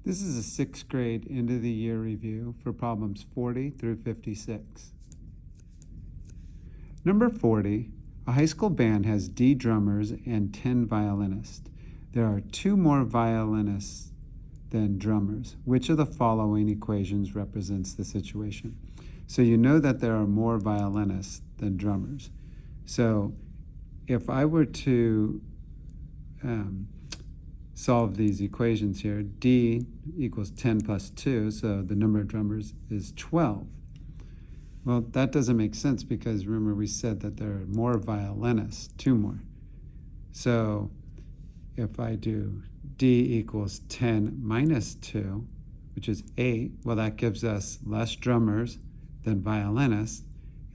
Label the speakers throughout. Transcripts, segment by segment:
Speaker 1: This is a 6th grade end of the year review for problems 40 through 56. Number 40, a high school band has D drummers and 10 violinists. There are 2 more violinists than drummers. Which of the following equations represents the situation? So you know that there are more violinists than drummers. So if I were to solve these equations here, D equals 10 plus 2, so the number of drummers is 12. Well, that doesn't make sense because remember we said that there are more violinists, 2 more. So if I do D equals 10 minus 2, which is 8, well, that gives us less drummers than violinists.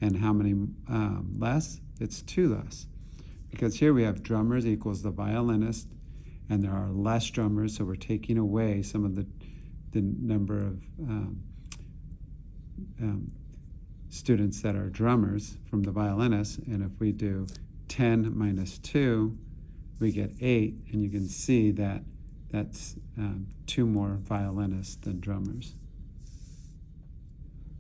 Speaker 1: And how many less? It's 2 less. Because here we have drummers equals the violinist, and there are less drummers, so we're taking away some of the number of students that are drummers from the violinists. And if we do 10 minus 2, we get 8, and you can see that that's 2 more violinists than drummers.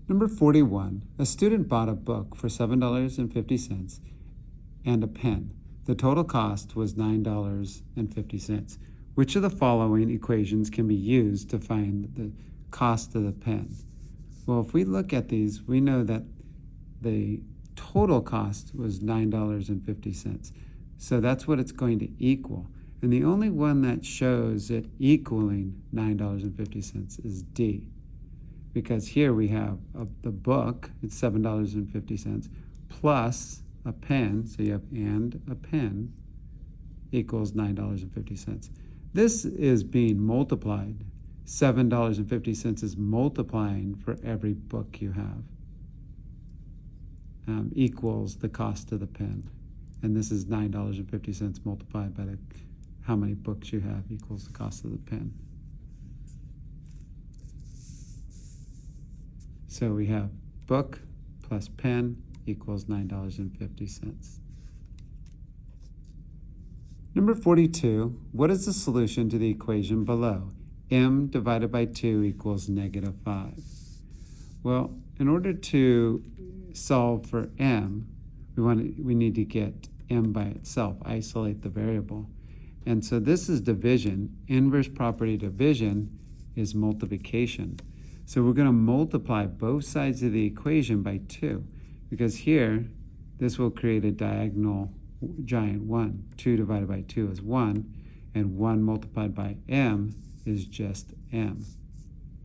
Speaker 1: Number 41, a student bought a book for $7.50 and a pen. The total cost was $9.50. Which of the following equations can be used to find the cost of the pen? Well, if we look at these, we know that the total cost was $9.50. So that's what it's going to equal. And the only one that shows it equaling $9.50 is D. Because here we have the book, it's $7.50, plus a pen, so you have and a pen, equals $9.50. This is being multiplied. $7.50 is multiplying for every book you have, equals the cost of the pen. And this is $9.50 multiplied by how many books you have equals the cost of the pen. So we have book plus pen equals $9.50. Number 42, what is the solution to the equation below? M divided by 2 equals -5. Well, in order to solve for M, we need to get M by itself, isolate the variable. And so this is division. Inverse property division is multiplication. So we're going to multiply both sides of the equation by 2, because here, this will create a diagonal giant 1. 2 divided by 2 is 1, and 1 multiplied by M is just M.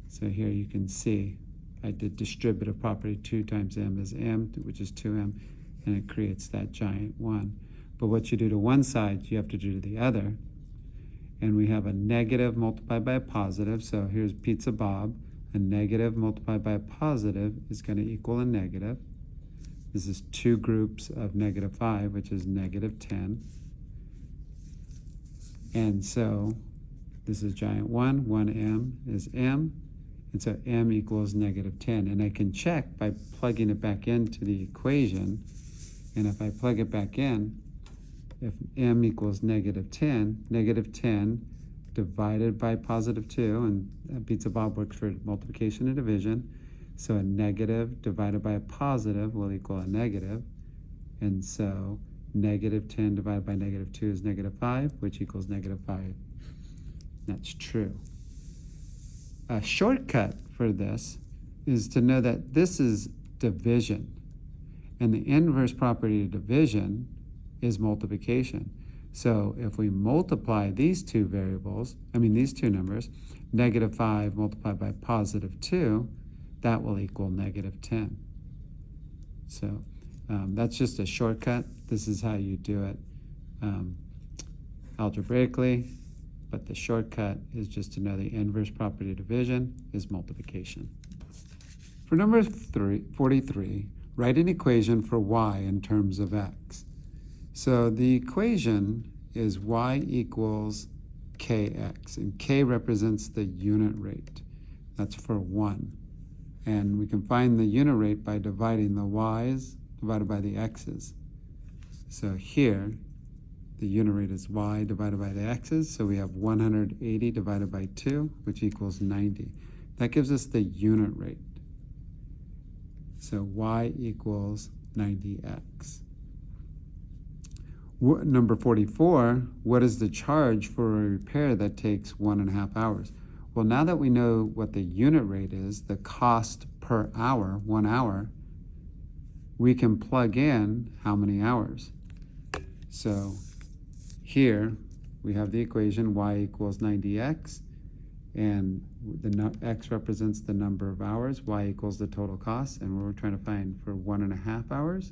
Speaker 1: So here you can see I did distributive property. 2 times M is M, which is 2M, and it creates that giant 1. But what you do to one side, you have to do to the other. And we have a negative multiplied by a positive. So here's Pizza Bob. A negative multiplied by a positive is going to equal a negative. This is 2 groups of -5, which is -10. And so this is giant 1. 1M is M. And so M equals -10. And I can check by plugging it back into the equation. And if I plug it back in, if M equals -10, -10 divided by +2, and Pizza Bob works for multiplication and division. So a negative divided by a positive will equal a negative. And so -10 divided by -2 is -5, which equals -5. That's true. A shortcut for this is to know that this is division. And the inverse property of division is multiplication. So if we multiply these 2 variables, these 2 numbers, -5 multiplied by +2, that will equal -10. So that's just a shortcut. This is how you do it algebraically, but the shortcut is just to know the inverse property of division is multiplication. For number 43, write an equation for y in terms of x. So the equation is y equals kx, and k represents the unit rate. That's for 1. And we can find the unit rate by dividing the y's divided by the x's. So here, the unit rate is y divided by the x's, so we have 180 divided by 2, which equals 90. That gives us the unit rate. So y equals 90x. Number 44, what is the charge for a repair that takes 1.5 hours? Well, now that we know what the unit rate is, the cost per hour, 1 hour, we can plug in how many hours. So here we have the equation y equals 90x, and the x represents the number of hours, y equals the total cost, and we're trying to find for 1.5 hours.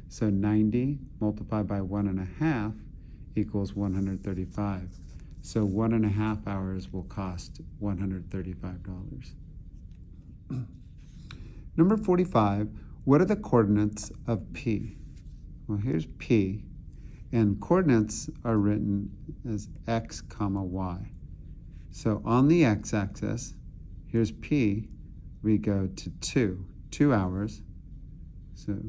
Speaker 1: So 90 multiplied by 1.5 equals 135. So 1.5 hours will cost $135. Number 45, what are the coordinates of P? Well, here's P, and coordinates are written as x comma y. So on the x-axis, here's P, we go to 2 hours. So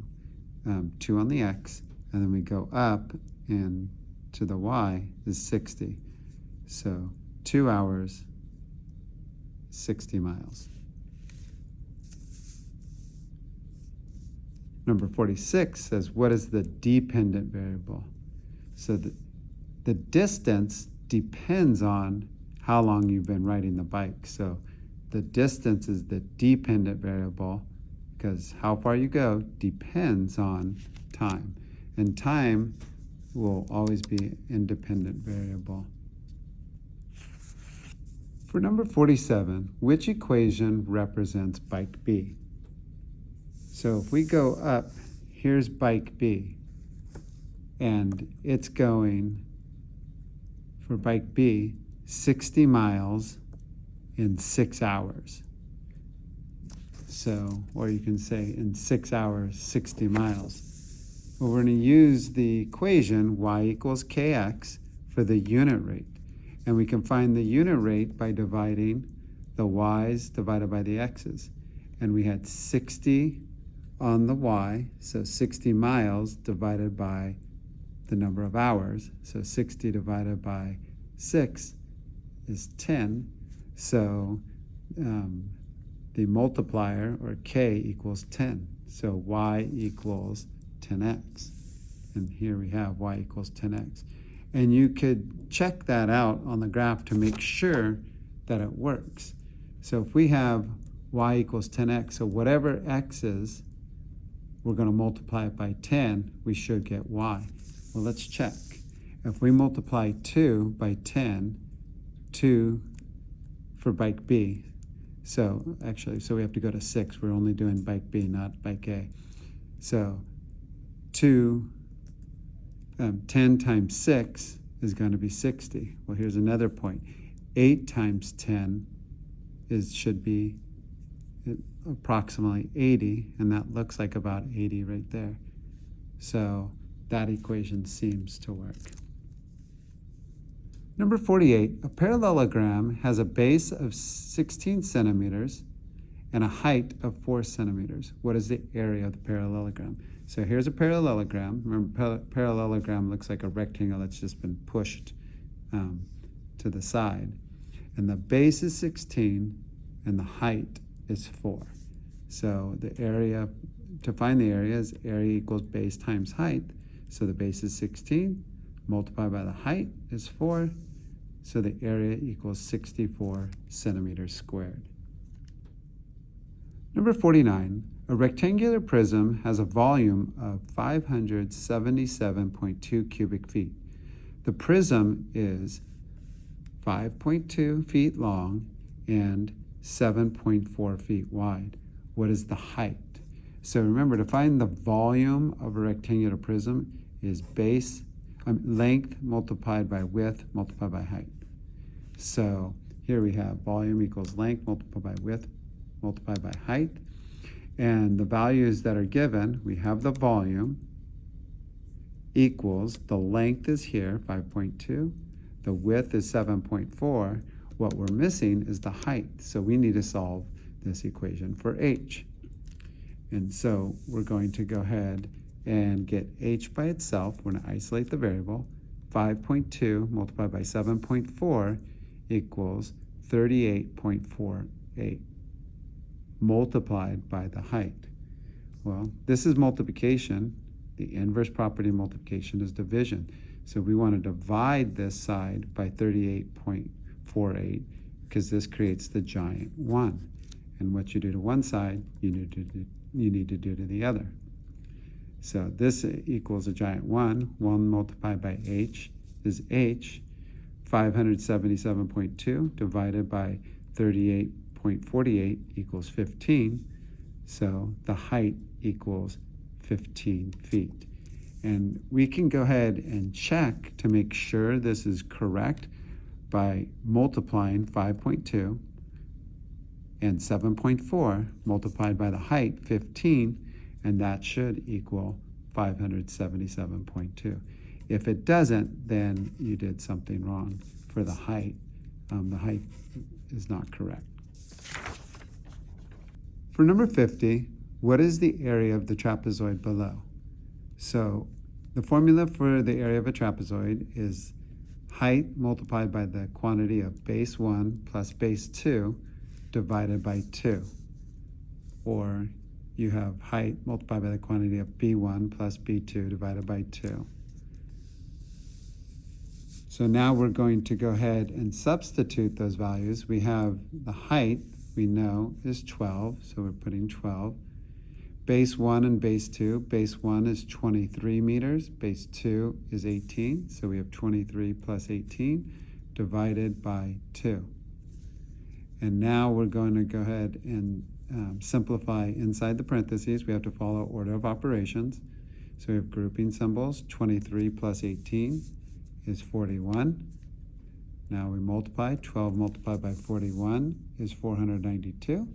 Speaker 1: 2 on the x, and then we go up, and to the y is 60. So 2 hours, 60 miles. Number 46 says, what is the dependent variable? So the distance depends on how long you've been riding the bike. So the distance is the dependent variable, because how far you go depends on time. And time will always be independent variable. For number 47, which equation represents bike B? So if we go up, here's bike B, and it's going, for bike B, 60 miles in 6 hours. So, or you can say in 6 hours, 60 miles. Well, we're going to use the equation y equals kx for the unit rate. And we can find the unit rate by dividing the y's divided by the x's. And we had 60 on the y, so 60 miles divided by the number of hours. So 60 divided by 6 is 10. So the multiplier, or k, equals 10. So y equals 10x. And here we have y equals 10x. And you could check that out on the graph to make sure that it works. So if we have y equals 10x, so whatever x is, we're going to multiply it by 10, we should get y. Well, let's check. If we multiply 2 by 10, 2 for bike B, so we have to go to 6. We're only doing bike B, not bike A. So 10 times 6 is going to be 60. Well, here's another point. 8 times 10 should be approximately 80, and that looks like about 80 right there. So that equation seems to work. Number 48, a parallelogram has a base of 16 centimeters and a height of 4 centimeters. What is the area of the parallelogram? So here's a parallelogram. Remember, parallelogram looks like a rectangle that's just been pushed to the side. And the base is 16 and the height is 4. So the area, to find the area, is area equals base times height. So the base is 16, multiplied by the height is 4. So the area equals 64 centimeters squared. Number 49, a rectangular prism has a volume of 577.2 cubic feet. The prism is 5.2 feet long and 7.4 feet wide. What is the height? So remember, to find the volume of a rectangular prism is length multiplied by width multiplied by height. So here we have volume equals length multiplied by width multiplied by height. And the values that are given, we have the volume equals, the length is here, 5.2. The width is 7.4. What we're missing is the height. So we need to solve this equation for h. And so we're going to go ahead and get h by itself. We're going to isolate the variable. 5.2 multiplied by 7.4 equals 38.48 multiplied by the height. Well, this is multiplication. The inverse property of multiplication is division. So we want to divide this side by 38.48 because this creates the giant 1. And what you do to one side, you need to do to the other. So this equals a giant 1. 1 multiplied by h is h. 577.2 divided by 38.48 equals 15. So the height equals 15 feet. And we can go ahead and check to make sure this is correct by multiplying 5.2 and 7.4 multiplied by the height, 15, and that should equal 577.2. If it doesn't, then you did something wrong for the height. The height is not correct. For number 50, what is the area of the trapezoid below? So the formula for the area of a trapezoid is height multiplied by the quantity of base 1 plus base 2 divided by 2. Or you have height multiplied by the quantity of B1 plus B2 divided by 2. So now we're going to go ahead and substitute those values. We have the height, we know, is 12, so we're putting 12. Base 1 and base 2. Base 1 is 23 meters. Base 2 is 18, so we have 23 plus 18 divided by 2. And now we're going to go ahead and simplify inside the parentheses. We have to follow order of operations. So we have grouping symbols. 23 plus 18 is 41. Now we multiply. 12 multiplied by 41 is 492.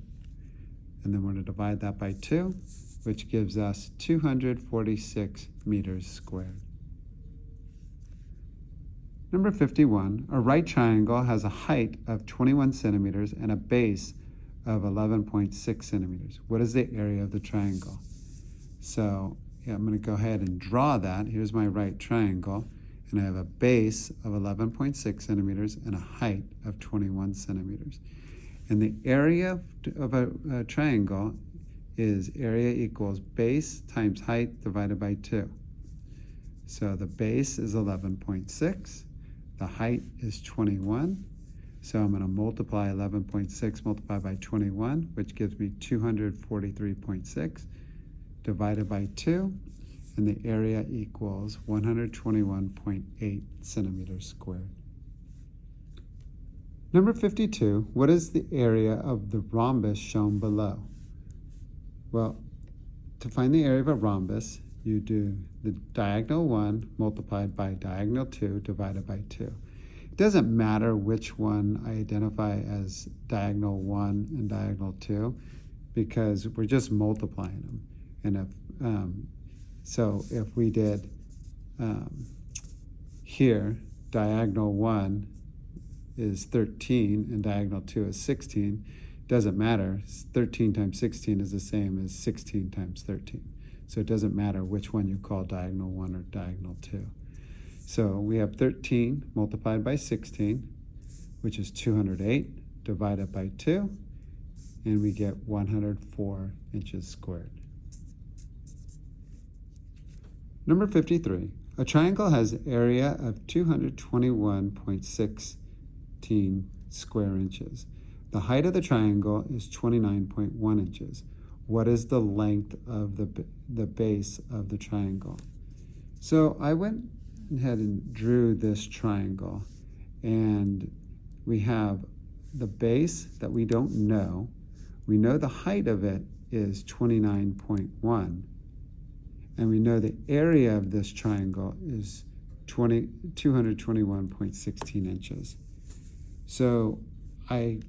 Speaker 1: And then we're going to divide that by 2, which gives us 246 meters squared. Number 51, a right triangle has a height of 21 centimeters and a base of 11.6 centimeters. What is the area of the triangle? So I'm going to go ahead and draw that. Here's my right triangle, and I have a base of 11.6 centimeters and a height of 21 centimeters. And the area of a triangle is area equals base times height divided by 2. So the base is 11.6. The height is 21. So I'm going to multiply 11.6 multiplied by 21, which gives me 243.6 divided by 2. And the area equals 121.8 centimeters squared. Number 52, what is the area of the rhombus shown below? Well, to find the area of a rhombus, you do the diagonal 1 multiplied by diagonal 2 divided by 2. It doesn't matter which one I identify as diagonal 1 and diagonal 2 because we're just multiplying them. And if we did here, diagonal 1 is 13 and diagonal 2 is 16, doesn't matter. 13 times 16 is the same as 16 times 13. So it doesn't matter which one you call diagonal 1 or diagonal 2. So we have 13 multiplied by 16, which is 208, divided by 2, and we get 104 inches squared. Number 53, a triangle has area of 221.16 square inches. The height of the triangle is 29.1 inches. What is the length of the base of the triangle? So I went ahead and drew this triangle, and we have the base that we don't know. We know the height of it is 29.1, and we know the area of this triangle is 221.16 inches. So I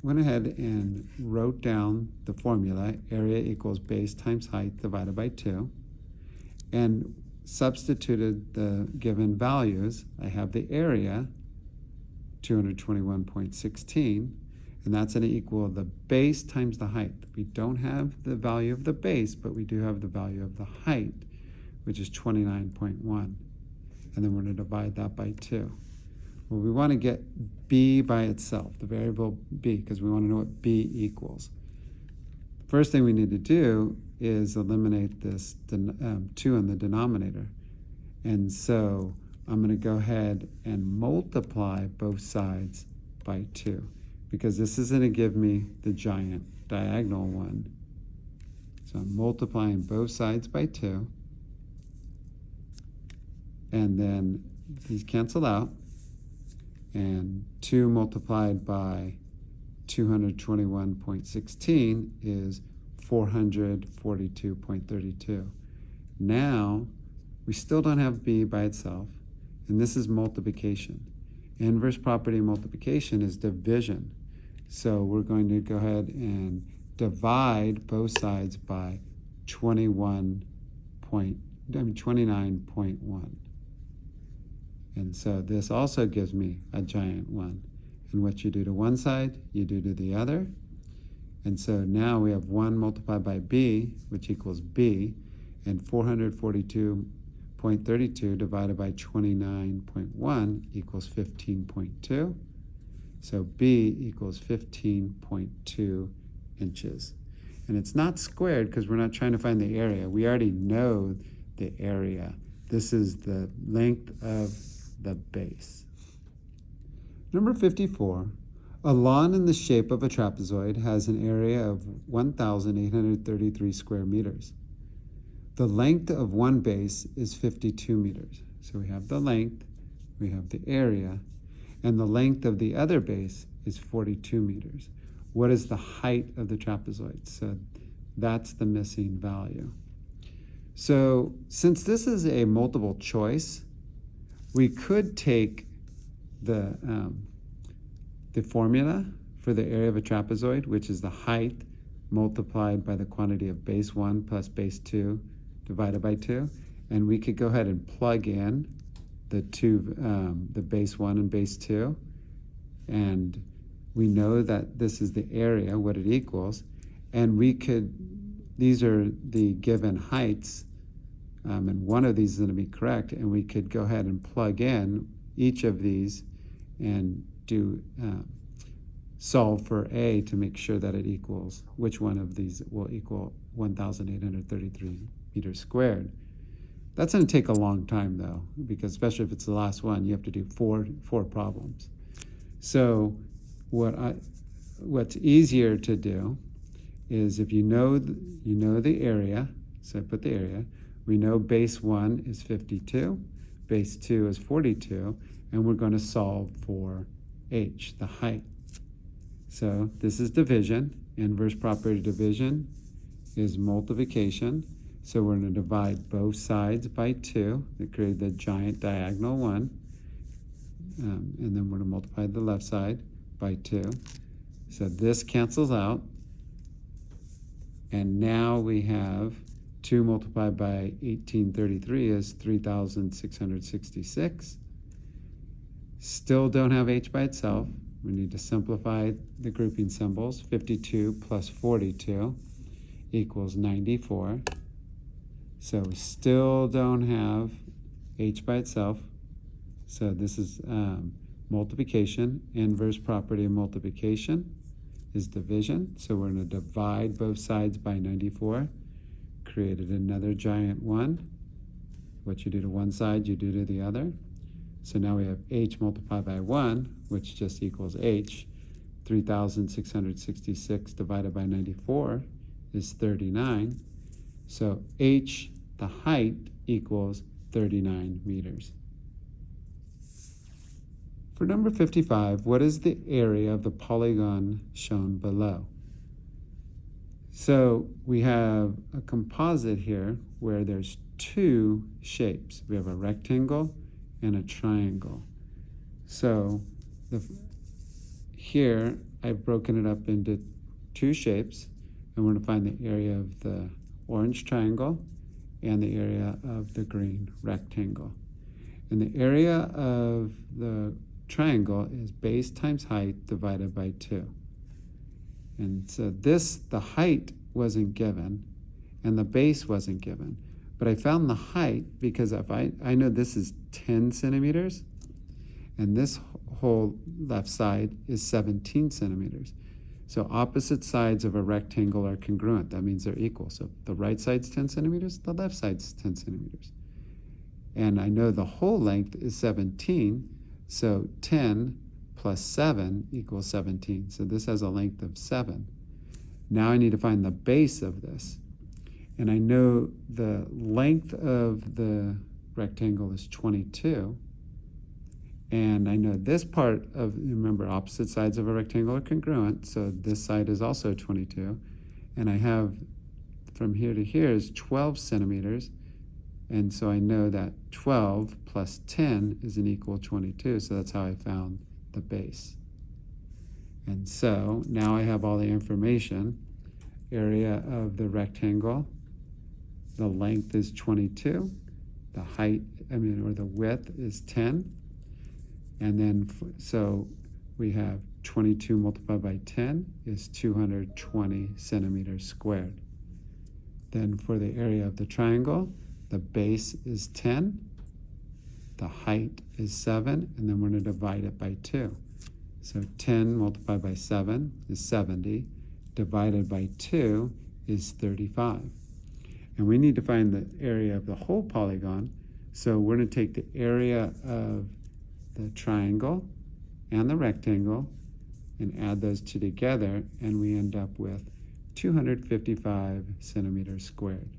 Speaker 1: went ahead and wrote down the formula, area equals base times height divided by 2, and substituted the given values. I have the area, 221.16, and that's going to equal the base times the height. We don't have the value of the base, but we do have the value of the height, which is 29.1. and then we're going to divide that by 2. Well, we want to get b by itself, the variable b, because we want to know what b equals. First thing we need to do is eliminate this 2 in the denominator. And so I'm going to go ahead and multiply both sides by 2, because this is going to give me the giant diagonal one. So I'm multiplying both sides by 2. And then these cancel out. And 2 multiplied by 221.16 is 442.32. Now, we still don't have b by itself, and this is multiplication. Inverse property of multiplication is division. So we're going to go ahead and divide both sides by 29.1. And so this also gives me a giant 1. And what you do to one side, you do to the other. And so now we have 1 multiplied by b, which equals b, and 442.32 divided by 29.1 equals 15.2. So b equals 15.2 inches. And it's not squared because we're not trying to find the area. We already know the area. This is the length of the base. Number 54, a lawn in the shape of a trapezoid has an area of 1,833 square meters. The length of one base is 52 meters. So we have the length, we have the area, and the length of the other base is 42 meters. What is the height of the trapezoid? So that's the missing value. So since this is a multiple choice, we could take the formula for the area of a trapezoid, which is the height multiplied by the quantity of base 1 plus base 2 divided by 2. And we could go ahead and plug in the base 1 and base 2. And we know that this is the area, what it equals. And these are the given heights. And one of these is going to be correct, and we could go ahead and plug in each of these and do solve for A to make sure that it equals, which one of these will equal 1,833 meters squared. That's going to take a long time, though, because especially if it's the last one, you have to do four problems. So what's easier to do is if you know the area, so I put the area, we know base 1 is 52, base 2 is 42, and we're going to solve for h, the height. So this is division. Inverse property of division is multiplication. So we're going to divide both sides by 2 to create the giant diagonal 1. And then we're going to multiply the left side by 2. So this cancels out. And now we have 2 multiplied by 1833 is 3,666. Still don't have h by itself. We need to simplify the grouping symbols. 52 plus 42 equals 94. So we still don't have h by itself. So this is multiplication. Inverse property of multiplication is division. So we're going to divide both sides by 94. Created another giant 1. What you do to one side, you do to the other. So now we have h multiplied by 1, which just equals h. 3,666 divided by 94 is 39. So h, the height, equals 39 meters. For number 55, what is the area of the polygon shown below? So we have a composite here where there's 2 shapes. We have a rectangle and a triangle. So here I've broken it up into 2 shapes, and we're going to find the area of the orange triangle and the area of the green rectangle. And the area of the triangle is base times height divided by 2. And so the height wasn't given and the base wasn't given, But I found the height because if I know this is 10 centimeters, and this whole left side is 17 centimeters. So opposite sides of a rectangle are congruent. That means they're equal. So the right side's 10 centimeters, the left side's 10 centimeters. And I know the whole length is 17, so 10 plus 7 equals 17. So this has a length of 7. Now I need to find the base of this. And I know the length of the rectangle is 22. And I know this part of, remember, opposite sides of a rectangle are congruent, so this side is also 22. And I have, from here to here is 12 centimeters, and so I know that 12 plus 10 is an equal 22, so that's how I found the base. And so now I have all the information. Area of the rectangle, the length is 22, the height, or the width is 10. And then, so we have 22 multiplied by 10 is 220 centimeters squared. Then for the area of the triangle, the base is 10, the height is 7, and then we're going to divide it by 2. So 10 multiplied by 7 is 70, divided by 2 is 35. And we need to find the area of the whole polygon, so we're going to take the area of the triangle and the rectangle and add those two together, and we end up with 255 centimeters squared.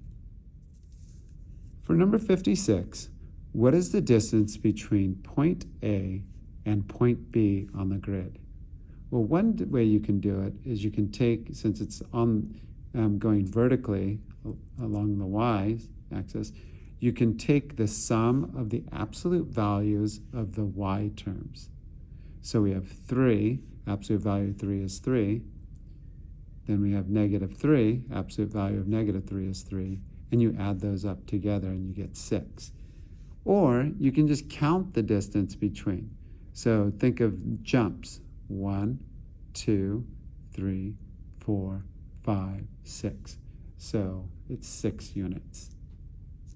Speaker 1: For number 56, what is the distance between point A and point B on the grid? Well, one way you can do it is you can take, since it's on going vertically along the y-axis, you can take the sum of the absolute values of the y terms. So we have 3, absolute value of 3 is 3. Then we have -3, absolute value of -3 is 3. And you add those up together and you get 6. Or you can just count the distance between. So think of jumps. 1, 2, 3, 4, 5, 6. So it's 6 units.